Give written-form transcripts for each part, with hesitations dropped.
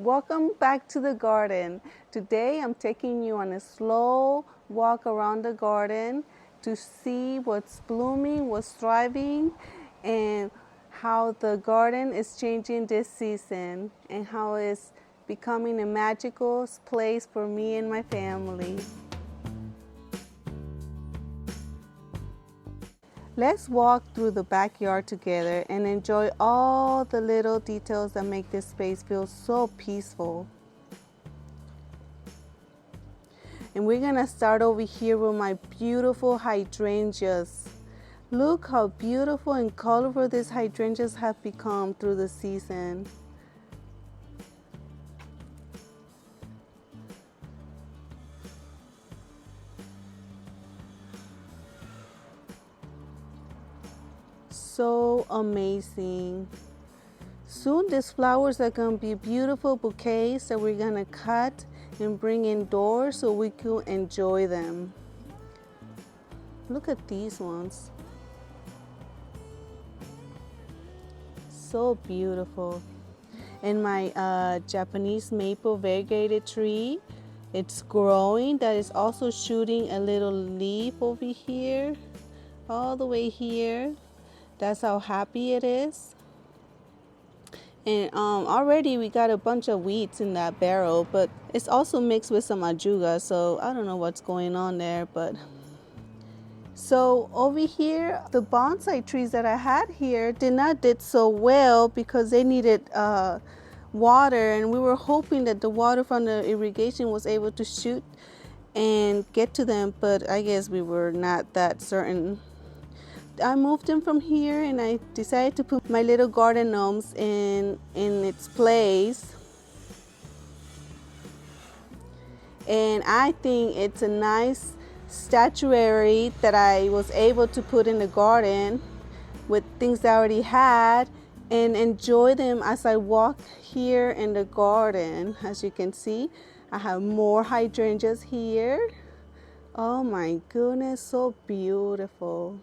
Welcome back to the garden. Today I'm taking you on a slow walk around the garden to see what's blooming, what's thriving, and how the garden is changing this season and how it's becoming a magical place for me and my family. Let's walk through the backyard together and enjoy all the little details that make this space feel so peaceful. And we're gonna start over here with my beautiful hydrangeas. Look how beautiful and colorful these hydrangeas have become through the season. So amazing. Soon these flowers are gonna be beautiful bouquets that we're gonna cut and bring indoors so we can enjoy them. Look at these ones. So beautiful. And my Japanese maple variegated tree, it's growing. That is also shooting a little leaf over here, all the way here. That's how happy it is. And already we got a bunch of weeds in that barrel, but it's also mixed with some ajuga, so I don't know what's going on there. But so over here, the bonsai trees that I had here did not did so well because they needed water, and we were hoping that the water from the irrigation was able to shoot and get to them, but I guess we were not that certain. I moved them from here and I decided to put my little garden gnomes in its place. And I think it's a nice statuary that I was able to put in the garden with things I already had and enjoy them as I walk here in the garden. As you can see, I have more hydrangeas here. Oh my goodness, so beautiful.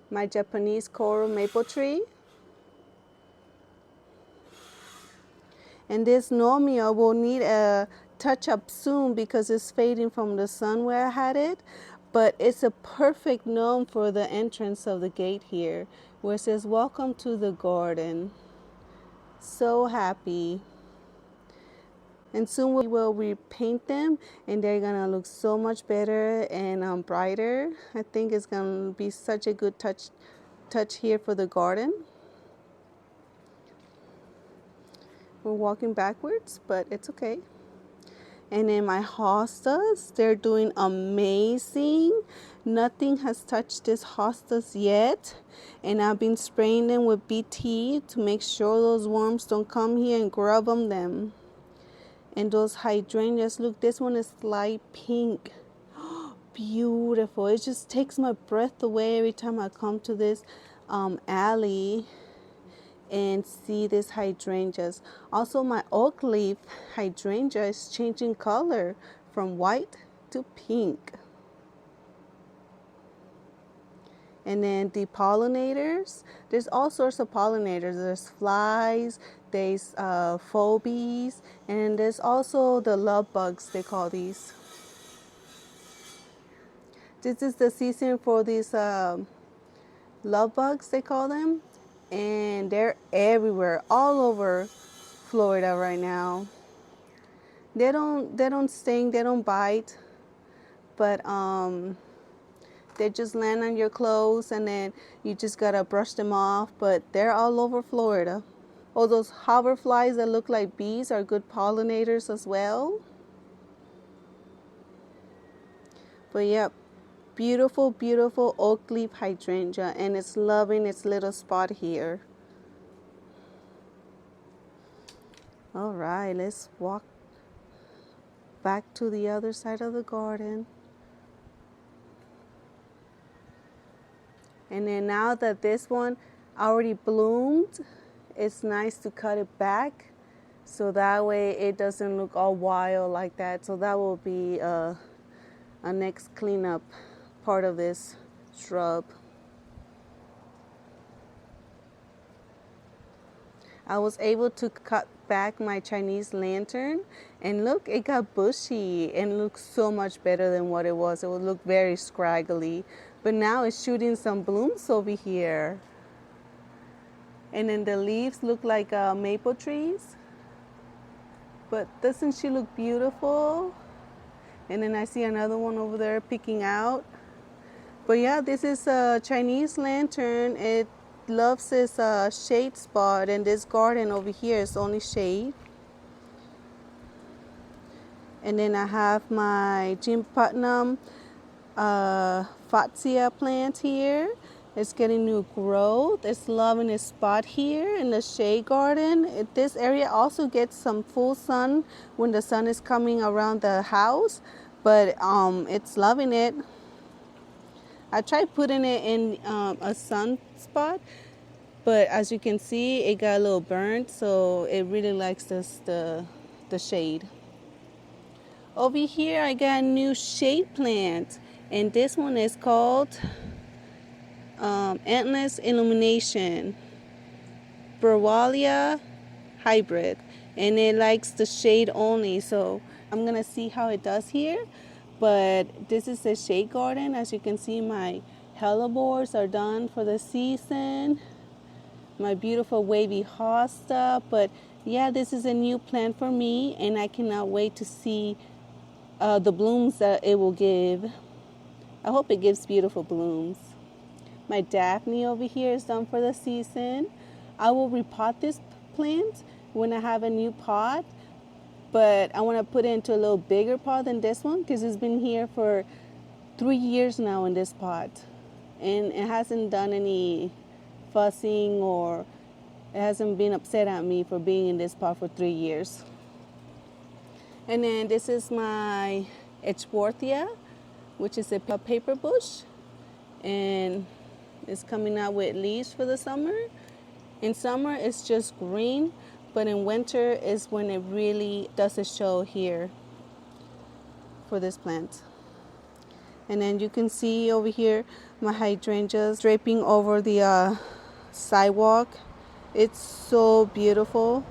My Japanese coral maple tree. And this Nomia will need a touch up soon because it's fading from the sun where I had it. But it's a perfect gnome for the entrance of the gate here, where it says, "Welcome to the garden." So happy. And soon we will repaint them and they're gonna look so much better and brighter. I think it's gonna be such a good touch here for the garden. We're walking backwards, but it's okay. And then my hostas, they're doing amazing. Nothing has touched these hostas yet. And I've been spraying them with BT to make sure those worms don't come here and grub them. And those hydrangeas, look, this one is light pink. Beautiful. It just takes my breath away every time I come to this alley and see these hydrangeas. Also, my oak leaf hydrangea is changing color from white to pink. And then the pollinators, there's all sorts of pollinators. There's flies, there's phoebes, and there's also the love bugs, they call these. This is the season for these love bugs, they call them. And they're everywhere, all over Florida right now. They don't sting, they don't bite, but they just land on your clothes and then you just gotta brush them off. But they're all over Florida. Oh, those hoverflies that look like bees are good pollinators as well. But yep, beautiful, beautiful oak leaf hydrangea, and it's loving its little spot here. All right, let's walk back to the other side of the garden. And then now that this one already bloomed, it's nice to cut it back so that way it doesn't look all wild like that. So that will be a next cleanup part of this shrub. I was able to cut back my Chinese lantern, and look, it got bushy and looks so much better than what it was. It would look very scraggly, but now it's shooting some blooms over here. And then the leaves look like maple trees. But doesn't she look beautiful? And then I see another one over there picking out. But yeah, this is a Chinese lantern. It loves its shade spot, and this garden over here is only shade. And then I have my Jim Putnam Fatsia plant here. It's getting new growth. It's loving its spot here in the shade garden. This area also gets some full sun when the sun is coming around the house, but it's loving it. I tried putting it in a sun spot, but as you can see, it got a little burnt, so it really likes the shade. Over here, I got a new shade plant, and this one is called Endless Illumination Brawalia Hybrid, and it likes the shade only. So I'm gonna see how it does here. But this is a shade garden. As you can see, my hellebores are done for the season. My beautiful wavy hosta. But yeah, this is a new plant for me, and I cannot wait to see the blooms that it will give. I hope it gives beautiful blooms. My Daphne over here is done for the season. I will repot this plant when I have a new pot, but I want to put it into a little bigger pot than this one because it's been here for 3 years now in this pot, and it hasn't done any fussing, or it hasn't been upset at me for being in this pot for 3 years. And then this is my Edgeworthia, which is a paper bush, and it's coming out with leaves for the summer. In summer, it's just green, but in winter is when it really does a show here for this plant. And then you can see over here my hydrangeas draping over the sidewalk. It's so beautiful.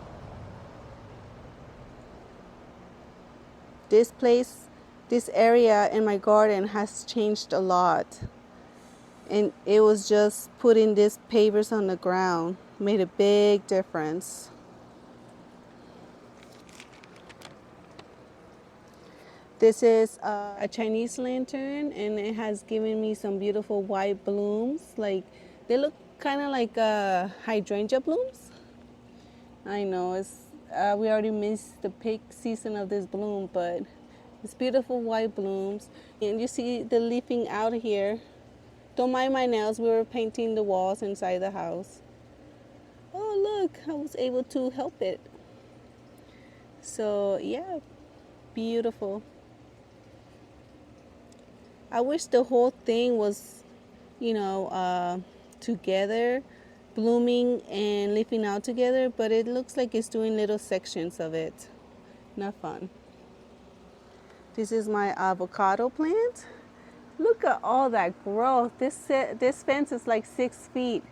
This place, this area in my garden has changed a lot. And it was just putting these pavers on the ground made a big difference. This is a Chinese lantern, and it has given me some beautiful white blooms. Like, they look kind of like hydrangea blooms. I know we already missed the peak season of this bloom, but it's beautiful white blooms. And you see the leafing out here. Don't mind my nails. We were painting the walls inside the house. Oh, look, I was able to help it. So yeah, beautiful. I wish the whole thing was, together, blooming and leafing out together, but it looks like it's doing little sections of it. Not fun. This is my avocado plant. Look at all that growth. This fence is like 6 feet.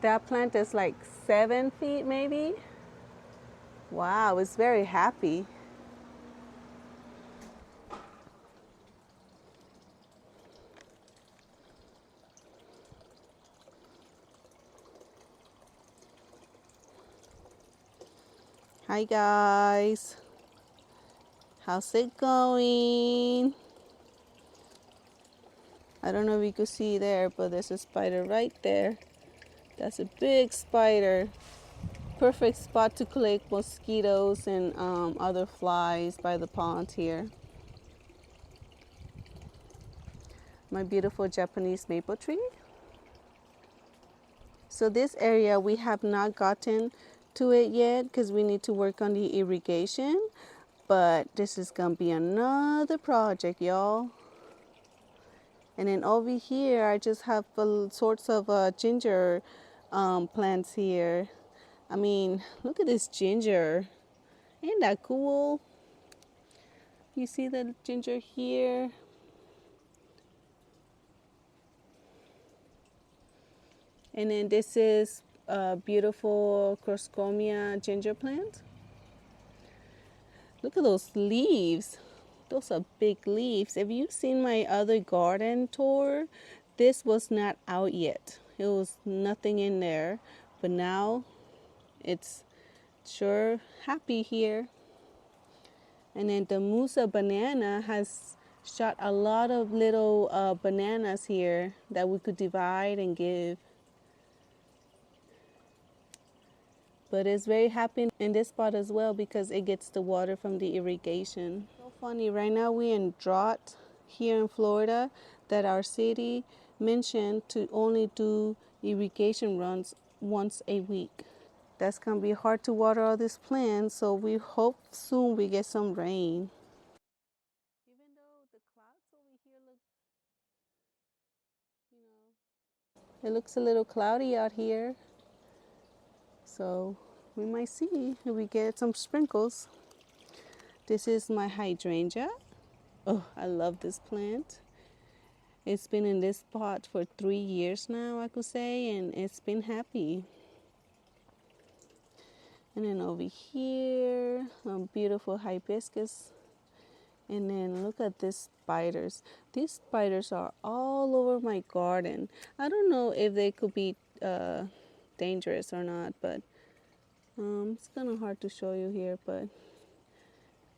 That plant is like 7 feet maybe. Wow, it's very happy. Hi guys, how's it going? I don't know if you could see there, but there's a spider right there. That's a big spider. Perfect spot to collect mosquitoes and other flies by the pond here. My beautiful Japanese maple tree. So this area we have not gotten to it yet because we need to work on the irrigation, but this is gonna be another project, y'all. And then over here I just have sorts of ginger plants here. I mean, look at this ginger. Ain't that cool? You see the ginger here? And then this is a beautiful Croscomia ginger plant. Look at those leaves. Those are big leaves. If you've seen my other garden tour, this was not out yet. It was nothing in there, but now it's sure happy here. And then the Musa banana has shot a lot of little bananas here that we could divide and give. But it's very happy in this spot as well because it gets the water from the irrigation. So funny, right now we're in drought here in Florida that our city mentioned to only do irrigation runs once a week. That's gonna be hard to water all these plants, so we hope soon we get some rain. Even though the clouds over here look, it looks a little cloudy out here. So we might see if we get some sprinkles. This is my hydrangea. Oh, I love this plant. It's been in this pot for 3 years now, I could say, and it's been happy. And then over here, a beautiful hibiscus. And then look at these spiders. These spiders are all over my garden. I don't know if they could be dangerous or not, but it's kind of hard to show you here, but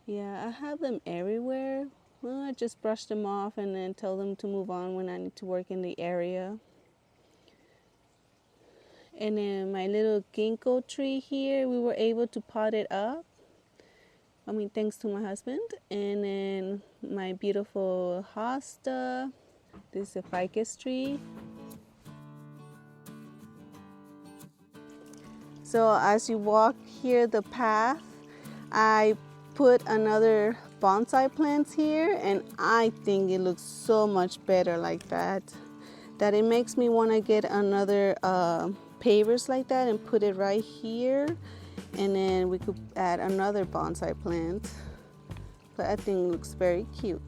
yeah, I have them everywhere. Well, I just brush them off and then tell them to move on when I need to work in the area. And then my little ginkgo tree here, we were able to pot it up. I mean, thanks to my husband. And then my beautiful hosta. This is a ficus tree. So as you walk here the path, I put another bonsai plants here, and I think it looks so much better like that it makes me want to get another pavers like that and put it right here, and then we could add another bonsai plant. But I think it looks very cute.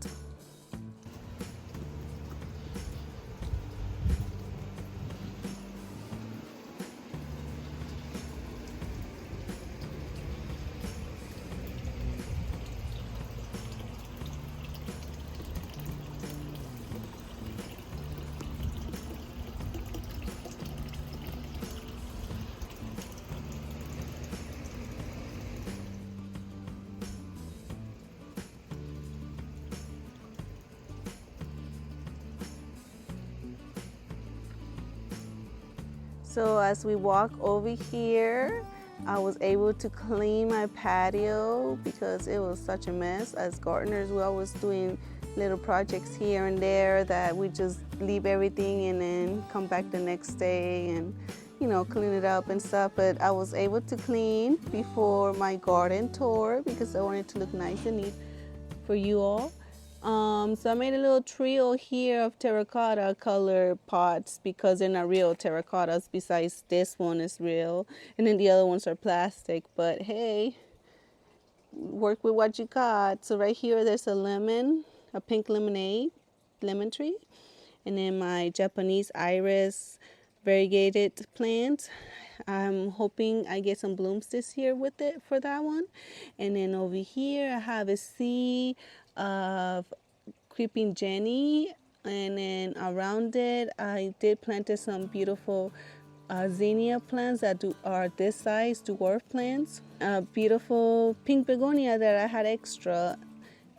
So as we walk over here, I was able to clean my patio because it was such a mess. As gardeners, we're always doing little projects here and there that we just leave everything and then come back the next day and, you know, clean it up and stuff. But I was able to clean before my garden tour because I wanted to look nice and neat for you all. So I made a little trio here of terracotta color pots because they're not real terracottas. Besides, this one is real, and then the other ones are plastic. But hey, work with what you got. So right here, there's a lemon, a pink lemon tree, and then my Japanese iris variegated plant. I'm hoping I get some blooms this year with it for that one. And then over here I have a sea of creeping Jenny, and then around it I did planted some beautiful zinnia plants that are this size, dwarf plants. A beautiful pink begonia that I had extra,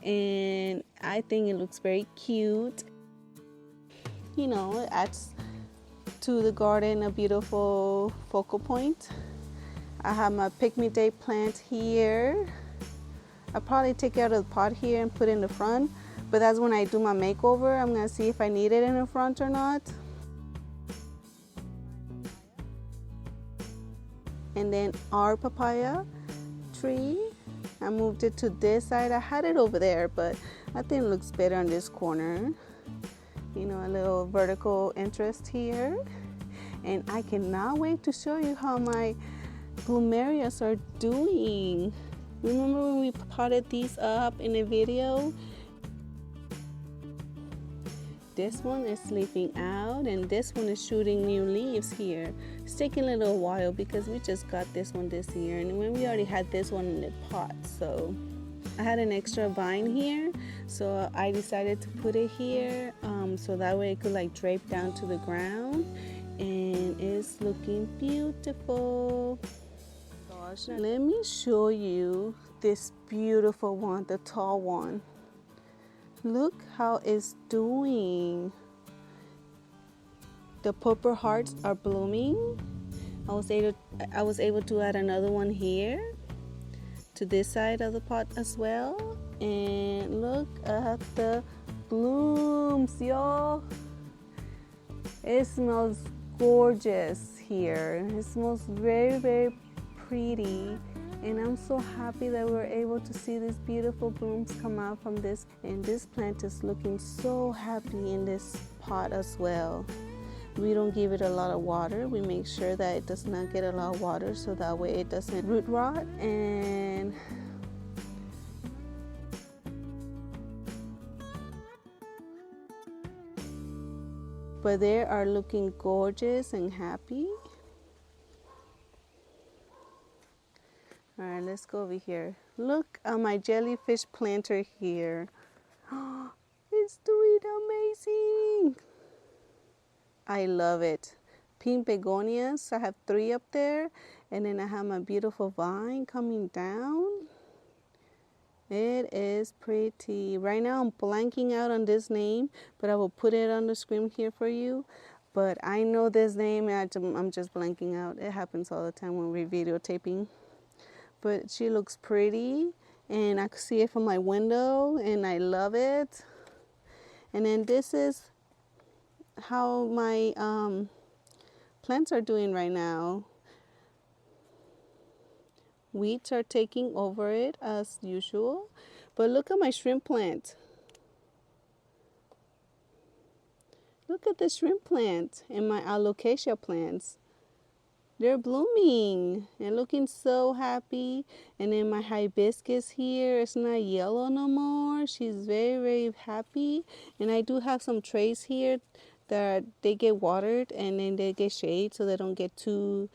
and I think it looks very cute. You know, it adds to the garden a beautiful focal point. I have my pick-me-day plant here. I'll probably take it out of the pot here and put it in the front, but that's when I do my makeover. I'm gonna see if I need it in the front or not. And then our papaya tree, I moved it to this side. I had it over there, but I think it looks better on this corner. You know, a little vertical interest here. And I cannot wait to show you how my plumerias are doing. Remember when we potted these up in a video? This one is sleeping out and this one is shooting new leaves here. It's taking a little while because we just got this one this year, and when we already had this one in the pot, so I had an extra vine here, so I decided to put it here, so that way it could like drape down to the ground, and it's looking beautiful. Gosh, let me show you this beautiful one, the tall one. Look how it's doing. The purple hearts are blooming. I was able to add another one here to this side of the pot as well. And look at the blooms, y'all. It smells gorgeous here. It smells very, very pretty. And I'm so happy that we're able to see these beautiful blooms come out from this. And this plant is looking so happy in this pot as well. We don't give it a lot of water. We make sure that it does not get a lot of water, so that way it doesn't root rot. But they are looking gorgeous and happy. All right, let's go over here. Look at my jellyfish planter here. It's doing amazing. I love it. Pink begonias, I have 3 up there, and then I have my beautiful vine coming down. It is pretty. Right now I'm blanking out on this name, but I will put it on the screen here for you. But I know this name, and I'm just blanking out. It happens all the time when we're videotaping. But she looks pretty, and I can see it from my window, and I love it. And then this is how my plants are doing right now. Weeds are taking over it as usual. But look at my shrimp plant. Look at the shrimp plant and my alocasia plants. They're blooming and looking so happy. And then my hibiscus here, it's not yellow no more. She's very, very happy. And I do have some trays here that they get watered and then they get shade so they don't get too,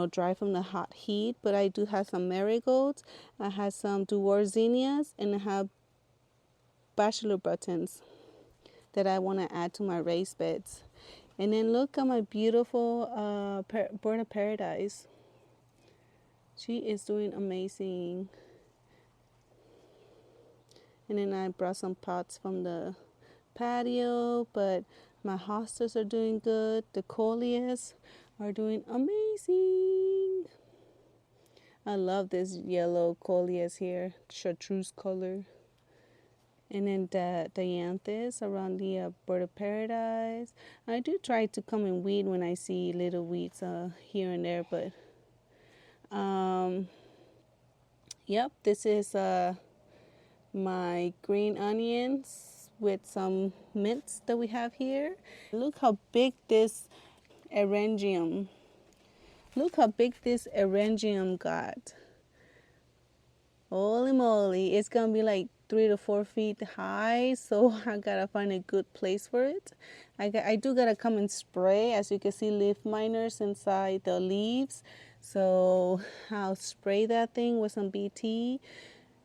dry from the hot heat. But I do have some marigolds. I have some zinnias, and I have bachelor buttons that I want to add to my raised beds. And then look at my beautiful bird of paradise. She is doing amazing. And then I brought some pots from the patio, but my hostas are doing good. The coleus are doing amazing. I love this yellow coleus here, chartreuse color. And then the dianthus around the bird of paradise. I do try to come and weed when I see little weeds here and there, but yep, this is my green onions with some mints that we have here. Look how big this erangium. Look how big this erangium got. Holy moly, it's gonna be like 3 to 4 feet high, so I gotta find a good place for it. I do gotta come and spray. As you can see, leaf miners inside the leaves, so I'll spray that thing with some BT,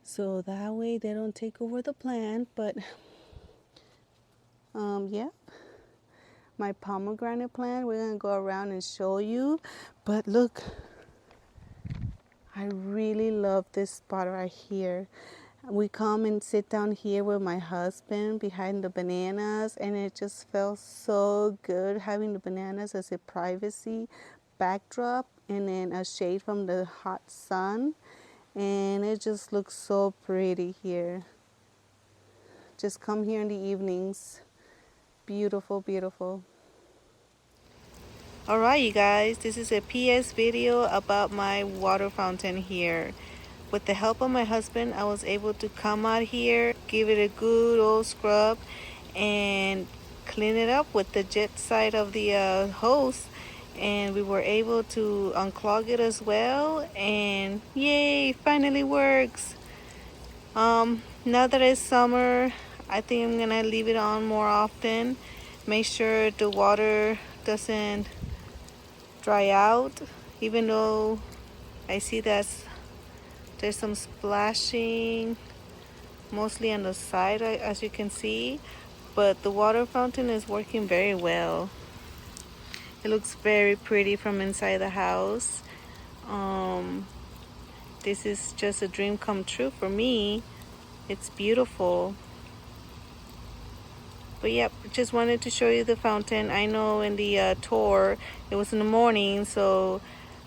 so that way they don't take over the plant. But yeah, my pomegranate plant, we're gonna go around and show you. But look, I really love this spot right here. We come and sit down here with my husband behind the bananas, and it just felt so good having the bananas as a privacy backdrop and then a shade from the hot sun, and it just looks so pretty here. Just come here in the evenings. Beautiful, beautiful. Alright, you guys, this is a PS video about my water fountain here. With the help of my husband, I was able to come out here, give it a good old scrub, and clean it up with the jet side of the hose. And we were able to unclog it as well, and yay, finally works. Now that it's summer, I think I'm gonna leave it on more often. Make sure the water doesn't dry out, even though I see that there's some splashing. mostly on the side, as you can see, but the water fountain is working very well. It looks very pretty from inside the house. um, this is just a dream come true for me. It's beautiful. But yep, just wanted to show you the fountain. I know in the tour it was in the morning, so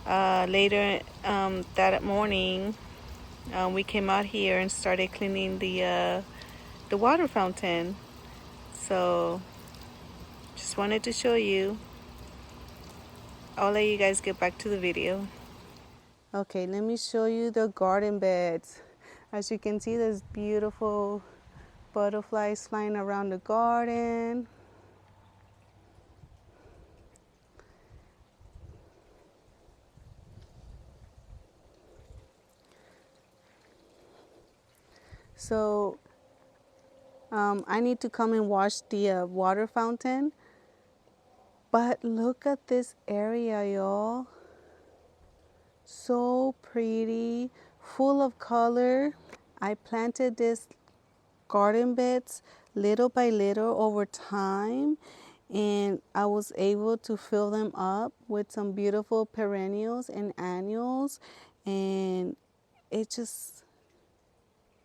later that morning we came out here and started cleaning the water fountain. So just wanted to show you. I'll let you guys get back to the video. Okay, let me show you the garden beds. As you can see, there's beautiful butterflies flying around the garden. So I need to come and wash the water fountain. But look at this area, y'all. So pretty, full of color. I planted this garden beds little by little over time, and I was able to fill them up with some beautiful perennials and annuals, and it just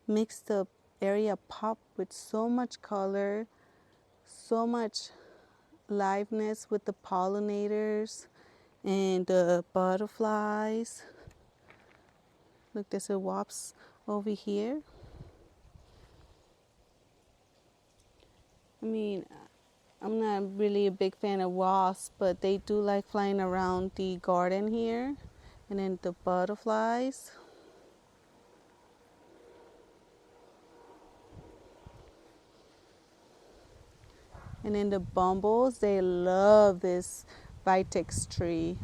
makes the area pop with so much color, so much liveness with the pollinators and the butterflies. Look, there's a wasp over here. I mean, I'm not really a big fan of wasps, but they do like flying around the garden here. And then the butterflies. And then the bumbles, they love this vitex tree.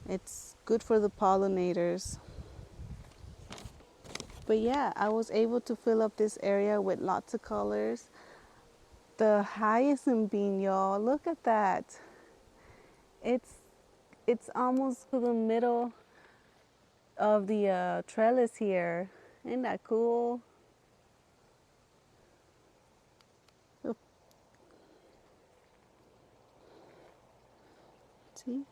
It's good for the pollinators. But yeah, I was able to fill up this area with lots of colors. The hyacinth bean, y'all, look at that. It's it's almost to the middle of the trellis here. Isn't that cool? See?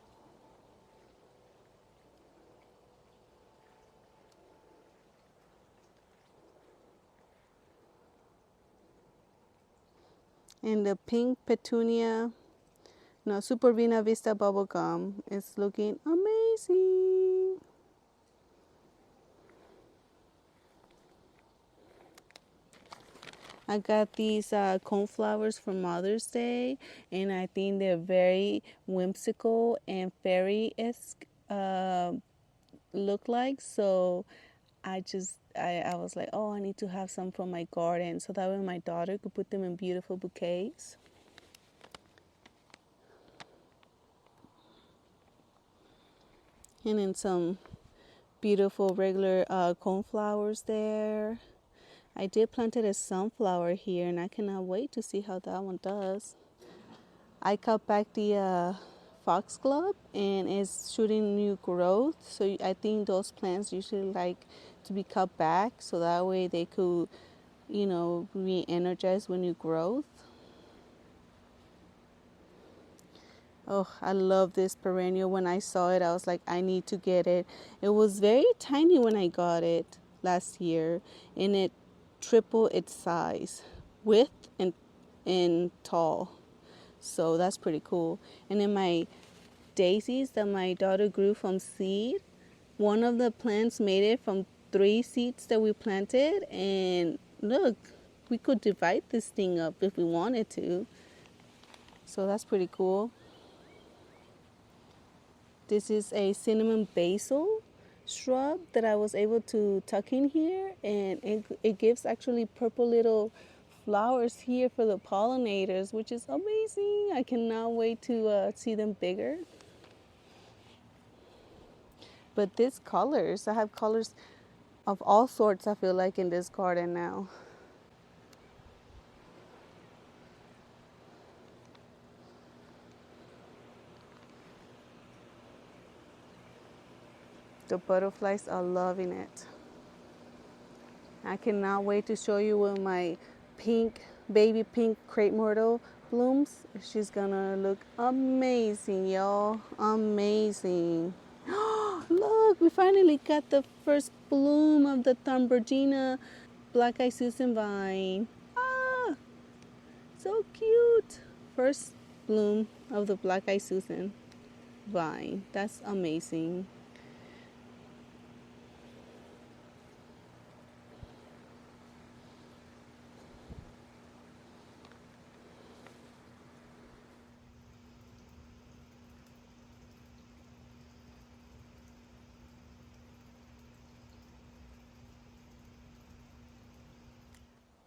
And the pink petunia, no, Super Vina Vista bubblegum is looking amazing. I got these coneflowers for Mother's Day, and I think they're very whimsical and fairy-esque look like. So I was like, oh, I need to have some for my garden, so that way my daughter could put them in beautiful bouquets. And then some beautiful regular coneflowers there. I did planted a sunflower here, and I cannot wait to see how that one does. I cut back the foxglove, and it's shooting new growth. So I think those plants usually like to be cut back, so that way they could, re-energize with new growth. Oh, I love this perennial. When I saw it, I was like, I need to get it. It was very tiny when I got it last year, and it tripled its size, width and tall. So that's pretty cool. And then my daisies that my daughter grew from seed, one of the plants made it from 3 seeds that we planted, and look, we could divide this thing up if we wanted to. So that's pretty cool. This is a cinnamon basil shrub that I was able to tuck in here, and it gives actually purple little flowers here for the pollinators, which is amazing. I cannot wait to see them bigger. But these colors, I have colors of all sorts, I feel like, in this garden now. The butterflies are loving it. I cannot wait to show you when my pink, baby pink crepe myrtle blooms. She's gonna look amazing, y'all. Amazing. Look, we finally got the first bloom of the Thumberdina Black Eyed Susan vine. Ah, so cute. First bloom of the Black Eyed Susan vine. That's amazing.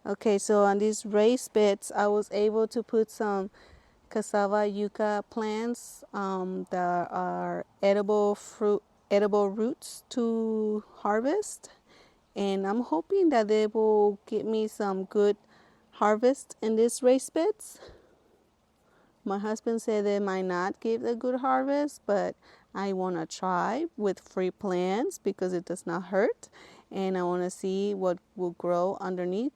Okay, so on these raised beds, I was able to put some cassava yucca plants that are edible roots to harvest, and I'm hoping that they will give me some good harvest in these raised beds. My husband said they might not give a good harvest, but I want to try with free plants because it does not hurt, and I want to see what will grow underneath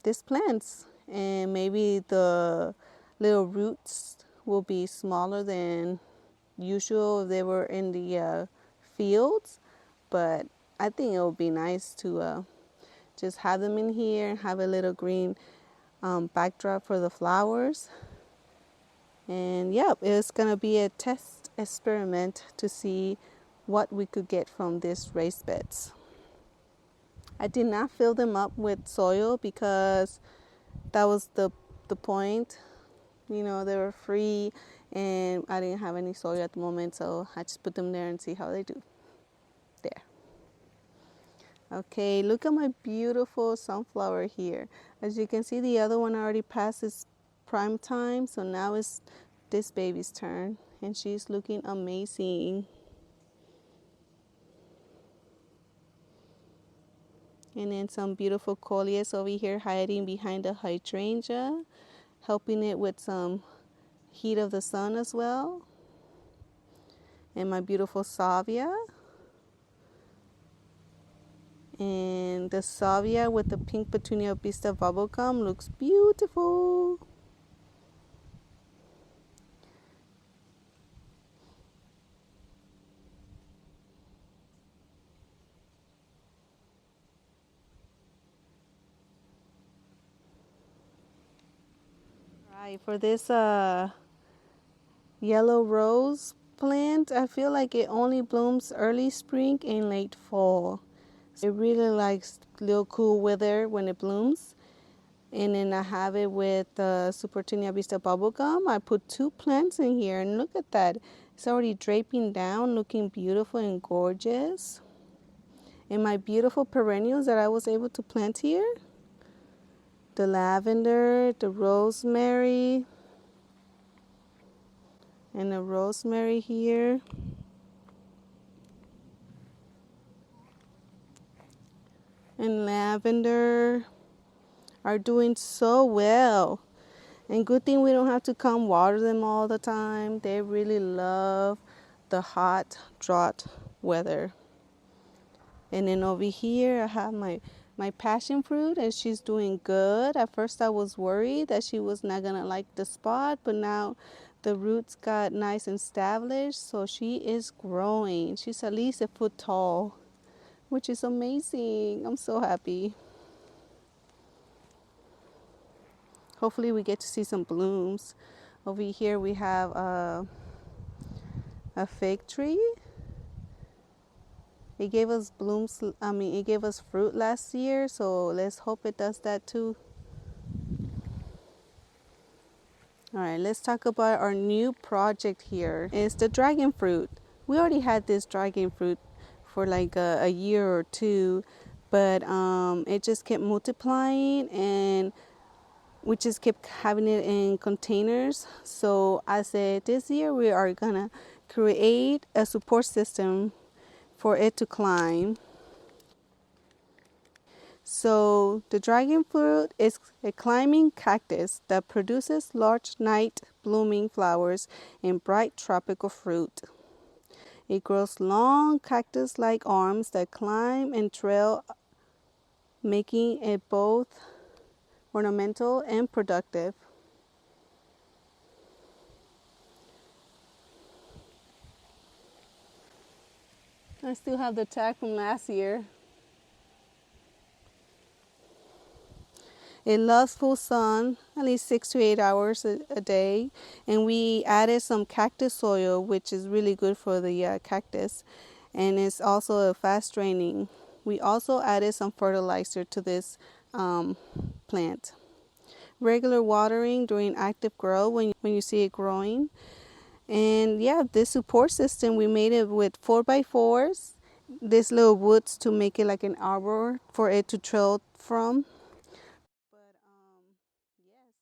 these plants, and maybe the little roots will be smaller than usual if they were in the fields, but I think it would be nice to just have them in here and have a little green backdrop for the flowers. And yeah, it's gonna be a test experiment to see what we could get from these raised beds. I did not fill them up with soil because that was the point. You know, they were free and I didn't have any soil at the moment, so I just put them there and see how they do. There. Okay, look at my beautiful sunflower here. As you can see, the other one already passed its prime time, so now it's this baby's turn, and she's looking amazing. And then some beautiful coleus over here hiding behind the hydrangea, helping it with some heat of the sun as well. And my beautiful salvia. And the salvia with the pink petunia vista bubblegum looks beautiful. Right, for this yellow rose plant, I feel like it only blooms early spring and late fall. So it really likes little cool weather when it blooms. And then I have it with Supertinia Vista bubblegum. I put two plants in here, and look at that. It's already draping down, looking beautiful and gorgeous. And my beautiful perennials that I was able to plant here, the lavender, the rosemary, and the rosemary here. And lavender are doing so well. And good thing we don't have to come water them all the time. They really love the hot, drought weather. And then over here I have my passion fruit, and she's doing good. At first I was worried that she was not gonna like the spot, but now the roots got nice and established, so she is growing. She's at least a foot tall, which is amazing. I'm so happy. Hopefully we get to see some blooms. Over here we have a fig tree. It gave us blooms, it gave us fruit last year, so let's hope it does that too. All right, let's talk about our new project here. It's the dragon fruit. We already had this dragon fruit for like a year or two, but it just kept multiplying, and we just kept having it in containers. So I said this year we are gonna create a support system for it to climb. So the dragon fruit is a climbing cactus that produces large night blooming flowers and bright tropical fruit. It grows long cactus-like arms that climb and trail making it both ornamental and productive. I still have the tag from last year. It loves full sun, at least 6 to 8 hours a day. And we added some cactus soil, which is really good for the cactus. And it's also a fast draining. We also added some fertilizer to this plant. Regular watering during active grow when you see it growing. And yeah, this support system, we made it with 4x4s. This little woods to make it like an arbor for it to trail from. But yes,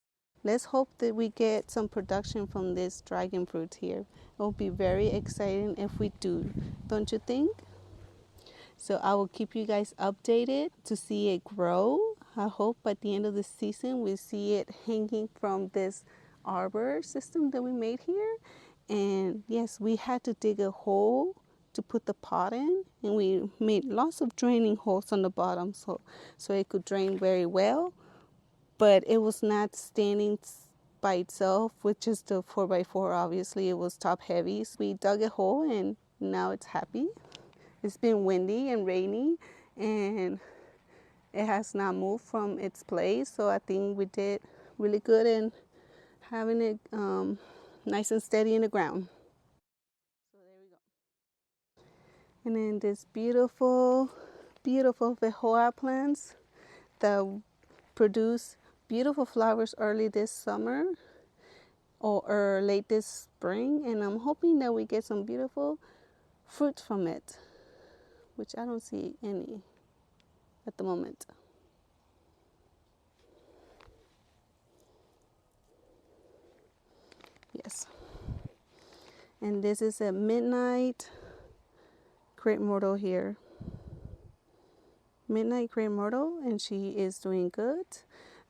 let's hope that we get some production from this dragon fruit here. It will be very exciting if we do, don't you think? So I will keep you guys updated to see it grow. I hope by the end of the season we see it hanging from this arbor system that we made here. And yes, we had to dig a hole to put the pot in, and we made lots of draining holes on the bottom so it could drain very well. But it was not standing by itself with just the 4x4. Obviously, it was top heavy. So we dug a hole, and now it's happy. It's been windy and rainy, and it has not moved from its place. So I think we did really good in having it nice and steady in the ground. So there we go. And then this beautiful, beautiful Vejoa plants that produce beautiful flowers early this summer or late this spring. And I'm hoping that we get some beautiful fruit from it, which I don't see any at the moment. Yes. And this is a midnight crepe myrtle here. Midnight crepe myrtle, and she is doing good.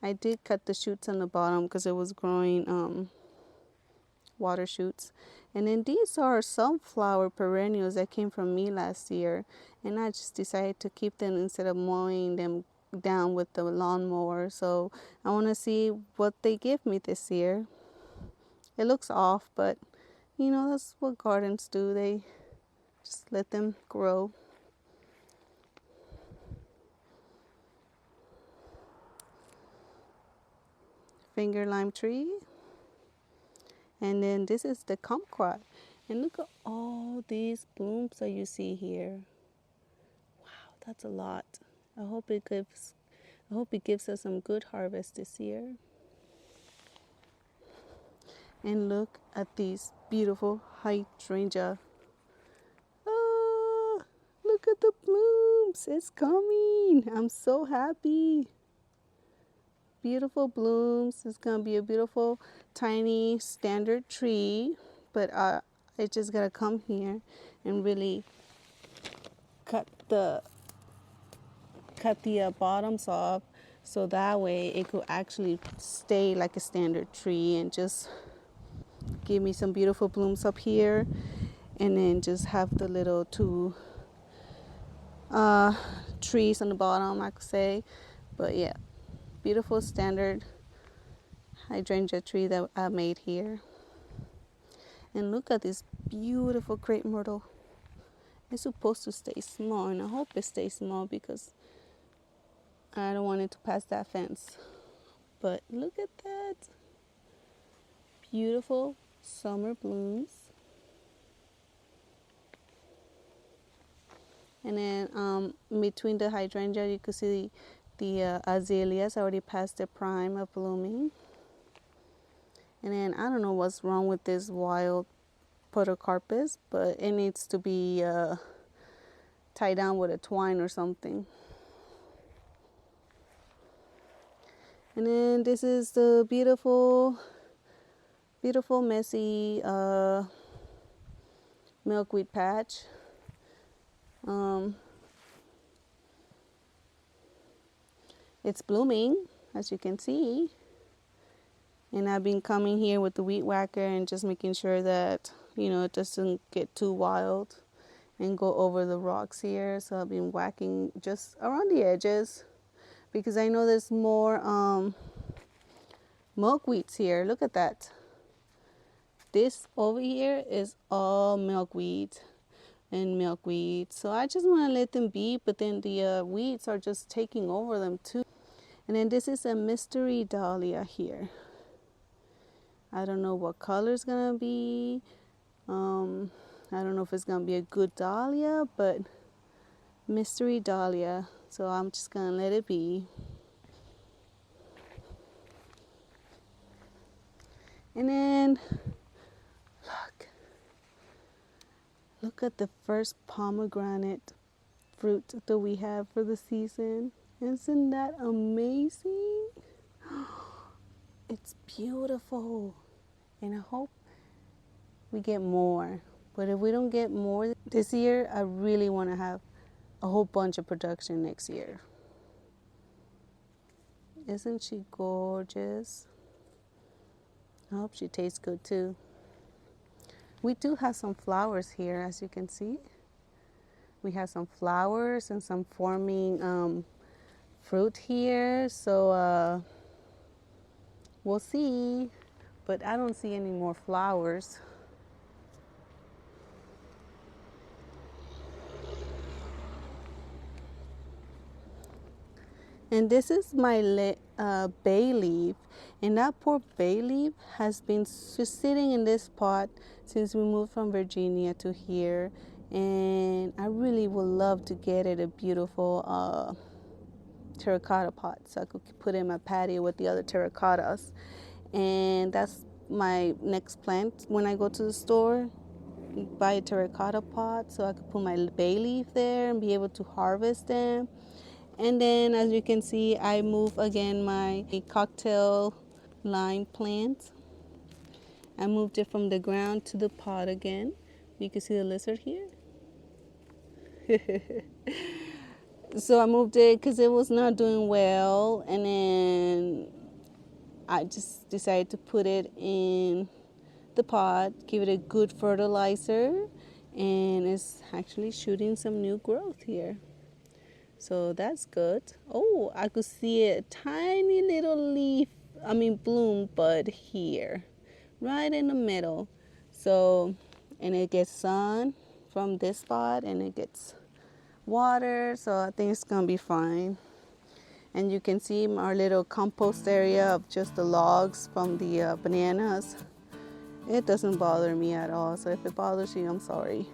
I did cut the shoots on the bottom because it was growing water shoots. And then these are sunflower perennials that came from me last year, and I just decided to keep them instead of mowing them down with the lawnmower. So I want to see what they give me this year. It looks off, but you know, that's what gardens do. They just let them grow. Finger lime tree. And then this is the kumquat. And look at all these blooms that you see here. Wow, that's a lot. I hope it gives us some good harvest this year. And look at these beautiful hydrangea. Ah, look at the blooms. It's coming. I'm so happy. Beautiful blooms. It's gonna be a beautiful tiny standard tree, but I just gotta come here and really cut the bottoms off, so that way it could actually stay like a standard tree and just give me some beautiful blooms up here, and then just have the little two trees on the bottom, I could say. But yeah, beautiful standard hydrangea tree that I made here. And look at this beautiful crepe myrtle. It's supposed to stay small, and I hope it stays small because I don't want it to pass that fence. But look at that. Beautiful summer blooms. And then between the hydrangea, you can see the azaleas already past their prime of blooming. And then I don't know what's wrong with this wild podocarpus, but it needs to be tied down with a twine or something. And then this is the beautiful, beautiful, messy milkweed patch. It's blooming, as you can see. And I've been coming here with the weed whacker and just making sure that, it doesn't get too wild and go over the rocks here. So I've been whacking just around the edges. because I know there's more milkweeds here. Look at that. This over here is all milkweed and milkweed. So I just want to let them be, but then the weeds are just taking over them too. And then this is a mystery dahlia here. I don't know what color it's gonna be. I don't know if it's gonna be a good dahlia, but mystery dahlia. So I'm just gonna let it be. And then look at the first pomegranate fruit that we have for the season. Isn't that amazing? It's beautiful. And I hope we get more. But if we don't get more this year, I really want to have a whole bunch of production next year. Isn't she gorgeous? I hope she tastes good too. We do have some flowers here, as you can see. We have some flowers and some forming fruit here. So we'll see. But I don't see any more flowers. And this is my bay leaf. And that poor bay leaf has been just sitting in this pot since we moved from Virginia to here. And I really would love to get it a beautiful terracotta pot so I could put it in my patio with the other terracottas. And that's my next plant when I go to the store. Buy a terracotta pot so I could put my bay leaf there and be able to harvest them. And then, as you can see, I move again my cocktail lime plant. I moved it from the ground to the pot again. You can see the lizard here. So I moved it because it was not doing well, and then I just decided to put it in the pot, give it a good fertilizer, and it's actually shooting some new growth here. So that's good. Oh, I could see a tiny little bloom bud here, right in the middle. So, and it gets sun from this spot and it gets water. So I think it's gonna be fine. And you can see our little compost area of just the logs from the bananas. It doesn't bother me at all. So if it bothers you, I'm sorry.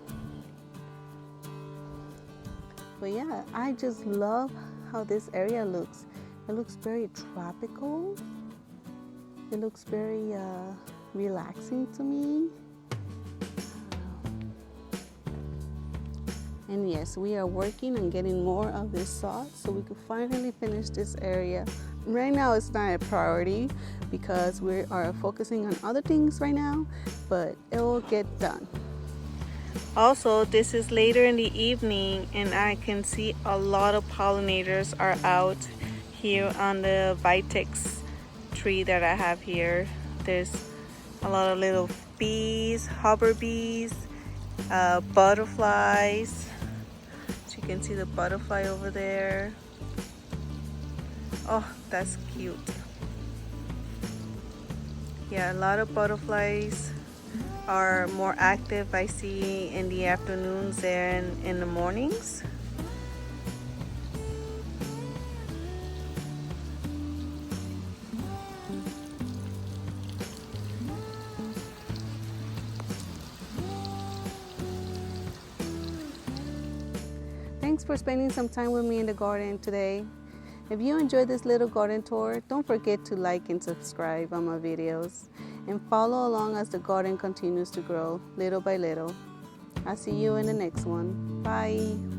But yeah, I just love how this area looks. It looks very tropical. It looks very relaxing to me. And yes, we are working on getting more of this salt so we could finally finish this area. Right now it's not a priority because we are focusing on other things right now, but it will get done. Also, this is later in the evening and I can see a lot of pollinators are out here on the vitex tree that I have here. There's a lot of little bees, hopper bees, butterflies. So you can see the butterfly over there. Oh, that's cute. Yeah, a lot of butterflies are more active, I see, in the afternoons and in the mornings. Thanks for spending some time with me in the garden today. If you enjoyed this little garden tour, don't forget to like and subscribe on my videos and follow along as the garden continues to grow little by little. I'll see you in the next one. Bye.